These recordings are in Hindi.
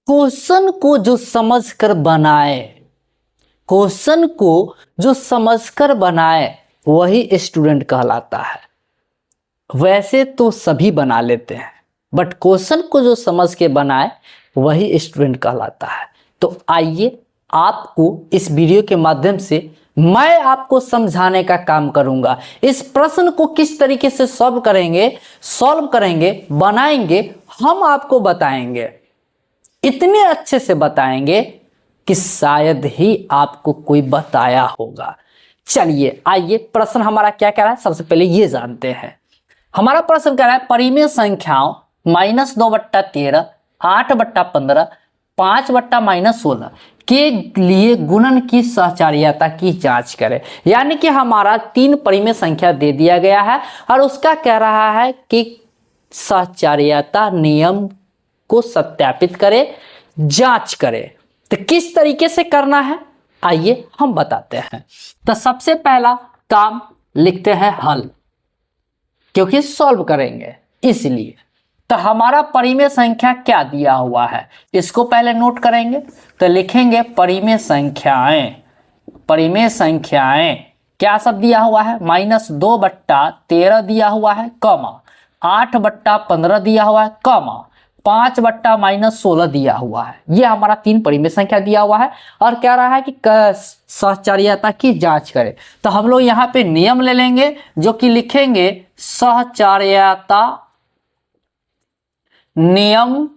क्वेश्चन को जो समझकर बनाए, क्वेश्चन को जो समझकर बनाए वही स्टूडेंट कहलाता है। वैसे तो सभी बना लेते हैं, बट क्वेश्चन को जो समझ के बनाए वही स्टूडेंट कहलाता है। तो आइए आपको इस वीडियो के माध्यम से मैं आपको समझाने का काम करूंगा। इस प्रश्न को किस तरीके से सॉल्व करेंगे, बनाएंगे, हम आपको बताएंगे। इतने अच्छे से बताएंगे कि शायद ही आपको कोई बताया होगा। चलिए आइए, प्रश्न हमारा क्या कह रहा है सबसे पहले ये जानते हैं। हमारा प्रश्न कह रहा है परिमेय संख्याओं -2/13, 8/15, 5/-16 के लिए गुणन की सहचार्यता की जांच करें। यानी कि हमारा 3 परिमेय संख्या दे दिया गया है और उसका कह रहा है कि सहचार्यता नियम को सत्यापित करें, जांच करें। तो किस तरीके से करना है आइए हम बताते हैं। तो सबसे पहला काम लिखते हैं हल, क्योंकि सॉल्व करेंगे इसलिए। तो हमारा परिमेय संख्या क्या दिया हुआ है इसको पहले नोट करेंगे। तो लिखेंगे परिमेय संख्याएं क्या सब दिया हुआ है, -2/13 दिया हुआ है, 8/15 दिया हुआ है, 5/-16 दिया हुआ है। ये हमारा 3 परिमेय संख्या दिया हुआ है और कह रहा है कि सहचार्यता की जांच करें। तो हम लोग यहाँ पे नियम ले लेंगे जो कि लिखेंगे सहचार्यता नियम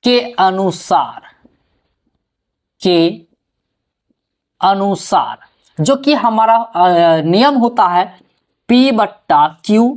के अनुसार जो कि हमारा नियम होता है P/Q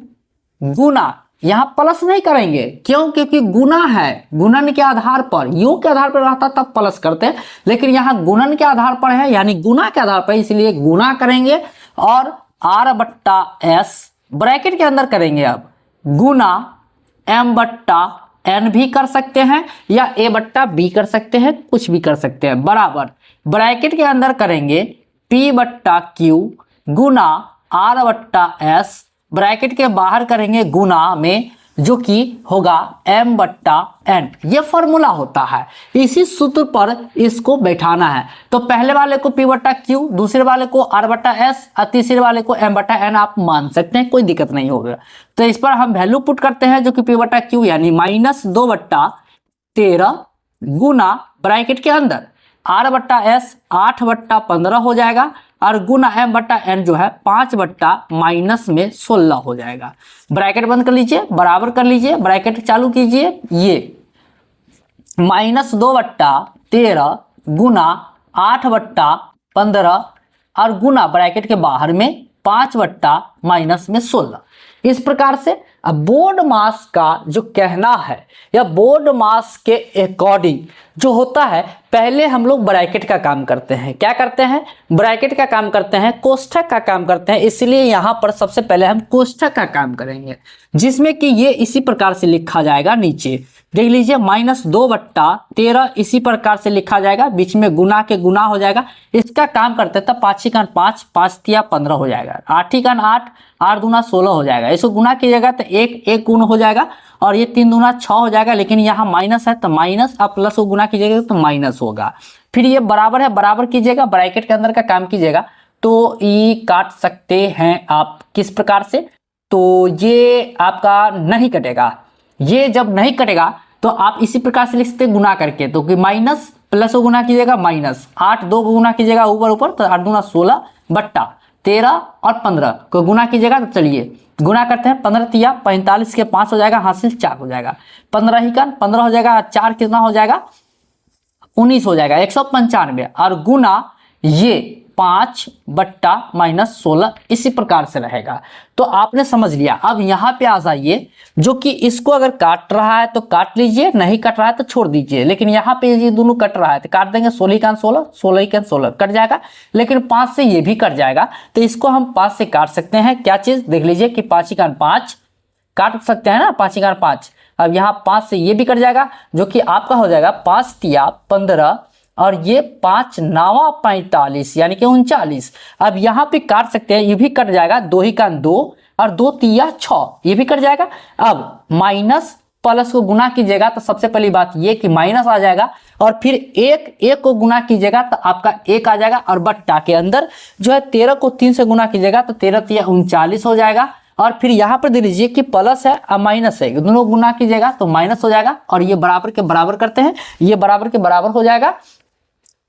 गुना, यहां प्लस नहीं करेंगे क्यों, क्योंकि गुना है, गुणन के आधार पर, योग के आधार पर रहता तब प्लस करते हैं, लेकिन यहां गुणन के आधार पर है यानी गुना के आधार पर, इसलिए गुना करेंगे और R/S ब्रैकेट के अंदर करेंगे। अब गुना M/N भी कर सकते हैं या A/B कर सकते हैं, कुछ भी कर सकते हैं, बराबर ब्रैकेट के अंदर करेंगे P/Q गुना R/S, ब्रैकेट के बाहर करेंगे गुना में जो कि होगा M/N। ये फॉर्मूला होता है, इसी सूत्र पर इसको बैठाना है। तो पहले वाले को P/Q, दूसरे वाले को R/S और तीसरे वाले को M/N आप मान सकते हैं, कोई दिक्कत नहीं होगा। तो इस पर हम वैल्यू पुट करते हैं जो कि P/Q यानी -2/13 गुना ब्रैकेट के अंदर R/S 8/15 हो जाएगा और गुना M/N जो है 5/-16 हो जाएगा। ब्रैकेट बंद कर लीजिए, बराबर कर लीजिए, ब्रैकेट चालू कीजिए, ये -2/13 गुना 8/15 और गुना ब्रैकेट के बाहर में 5/-16। इस प्रकार से अब बोर्ड मास का जो कहना है या बोर्ड मास के अकॉर्डिंग जो होता है, पहले हम लोग ब्रैकेट का काम करते हैं। क्या करते हैं, ब्रैकेट का काम करते हैं, कोष्ठक का काम करते हैं, इसलिए यहां पर सबसे पहले हम कोष्ठक का काम करेंगे, जिसमें कि ये इसी प्रकार से लिखा जाएगा। नीचे देख लीजिए -2/13 इसी प्रकार से लिखा जाएगा, बीच में गुना के गुना हो जाएगा। इसका काम करते हैं तब 5 5 5 15 हो जाएगा, 8 8 8 दूना 16 हो जाएगा। इसको गुना कीजिएगा तो एक गुण हो जाएगा और ये 3 दूना 6 हो जाएगा, लेकिन यहाँ माइनस है तो माइनस, अब प्लस को गुना कीजिएगा तो माइनस होगा। फिर ये बराबर है, बराबर कीजिएगा, ब्रैकेट के अंदर का काम कीजिएगा। तो ये काट सकते हैं आप किस प्रकार से, तो ये आपका नहीं कटेगा। ये जब नहीं कटेगा तो आप इसी प्रकार से लिख सकते हैं गुना करके, तो कि माइनस प्लस को गुना कीजिएगा माइनस, 8 2 को गुना कीजिएगा ऊपर तो 8 दूना 16/13 और 15 को गुना कीजिएगा। तो चलिए गुना करते हैं, 15 तिया 45 के 5 हो जाएगा, हासिल 4 हो जाएगा, 15 ही का 15 हो जाएगा, 4 कितना हो जाएगा 19 हो जाएगा, 195 और गुना ये 5/-16 इसी प्रकार से रहेगा। तो आपने समझ लिया। अब यहाँ पे आ जाइए, जो कि इसको अगर काट रहा है तो काट लीजिए, नहीं कट रहा है तो छोड़ दीजिए, लेकिन यहाँ पे ये दोनों कट रहा है तो काट देंगे। 16 का 16, 16 का 16 कट जाएगा, लेकिन 5 से ये भी कट जाएगा, तो इसको हम 5 से काट सकते हैं। क्या चीज देख लीजिए कि 5 का 5 काट सकते हैं ना, 5 का 5। अब यहाँ 5 से ये भी कट जाएगा, जो कि आपका हो जाएगा 5 तिया 15 और ये 5 9 45 यानी कि 39। अब यहाँ पे काट सकते हैं, ये भी कट जाएगा, 2 ही का 2 और 2 तिया 6 ये भी कट जाएगा। अब माइनस प्लस को गुना कीजिएगा तो सबसे पहली बात ये कि माइनस आ जाएगा, और फिर एक को गुना कीजिएगा तो आपका 1 आ जाएगा, और बट्टा के अंदर जो है 13 को 3 से गुना कीजिएगा तो 13 तिया 39 हो जाएगा। और फिर यहाँ पर देख लीजिए कि प्लस है और माइनस है, दोनों गुना कीजिएगा तो माइनस हो जाएगा, और ये बराबर के बराबर करते हैं, ये बराबर के बराबर हो जाएगा।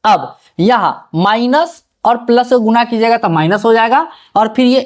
अब यहाँ माइनस और प्लस को गुना कीजिएगा तो माइनस हो जाएगा, और फिर ये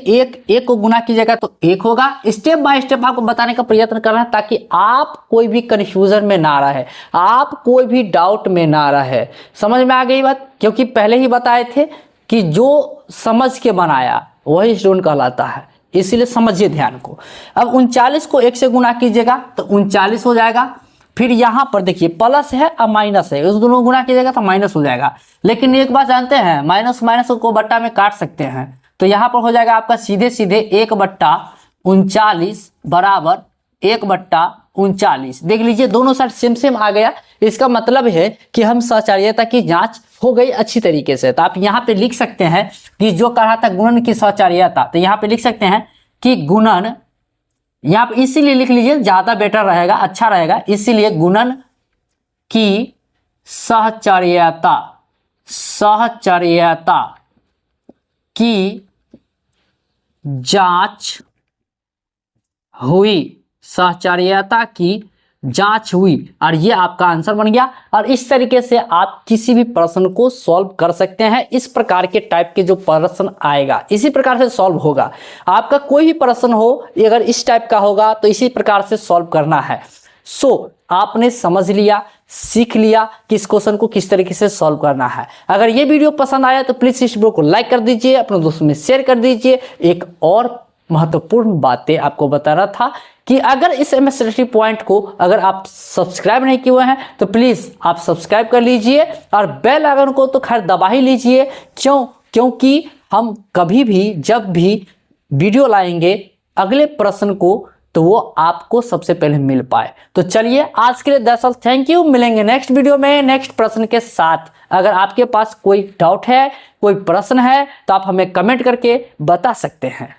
एक को गुना कीजिएगा तो 1 होगा। स्टेप बाय स्टेप आपको बताने का प्रयत्न कर रहे हैं ताकि आप कोई भी कंफ्यूजन में ना रहे, आप कोई भी डाउट में ना रहे। समझ में आ गई बात? क्योंकि पहले ही बताए थे कि जो समझ के बनाया वही स्टूडेंट कहलाता है, इसीलिए समझिए ध्यान को। अब 39 को 1 से गुना कीजिएगा तो 39 हो जाएगा। फिर यहां पर देखिए प्लस है और माइनस है, उस दोनों गुना कीजिएगा तो माइनस हो जाएगा। लेकिन एक बात जानते हैं, माइनस माइनस को बट्टा में काट सकते हैं, तो यहां पर हो जाएगा आपका सीधे सीधे 1/39 बराबर 1/39। देख लीजिए दोनों साइड सेम सेम आ गया। इसका मतलब है कि हम सहचार्यता की जांच हो गई अच्छी तरीके से। तो आप यहाँ पे लिख सकते हैं कि जो कहा था गुणन की सहचार्यता, तो यहाँ पे लिख सकते हैं कि गुणन, यहाँ पे इसीलिए लिख लीजिए ज्यादा बेटर रहेगा, अच्छा रहेगा, इसीलिए गुणन की सहचर्यता की जांच हुई, सहचर्यता की जांच हुई, और ये आपका आंसर बन गया। और इस तरीके से आप किसी भी प्रश्न को सॉल्व कर सकते हैं। इस प्रकार के टाइप के जो प्रश्न आएगा इसी प्रकार से सॉल्व होगा। आपका कोई भी प्रश्न हो अगर इस टाइप का होगा तो इसी प्रकार से सॉल्व करना है। आपने समझ लिया, सीख लिया कि इस क्वेश्चन को किस तरीके से सॉल्व करना है। अगर ये वीडियो पसंद आया तो प्लीज इस वीडियो को लाइक कर दीजिए, अपने दोस्तों में शेयर कर दीजिए। एक और महत्वपूर्ण बातें आपको बताना था कि अगर इस एमएस पॉइंट को अगर आप सब्सक्राइब नहीं किए हुए हैं तो प्लीज आप सब्सक्राइब कर लीजिए, और बेल आइकन को तो खैर दबा ही लीजिए। क्योंकि हम कभी भी जब भी वीडियो लाएंगे अगले प्रश्न को तो वो आपको सबसे पहले मिल पाए। तो चलिए आज के लिए दैट्स ऑल, थैंक यू। मिलेंगे नेक्स्ट वीडियो में नेक्स्ट प्रश्न के साथ। अगर आपके पास कोई डाउट है, कोई प्रश्न है तो आप हमें कमेंट करके बता सकते हैं।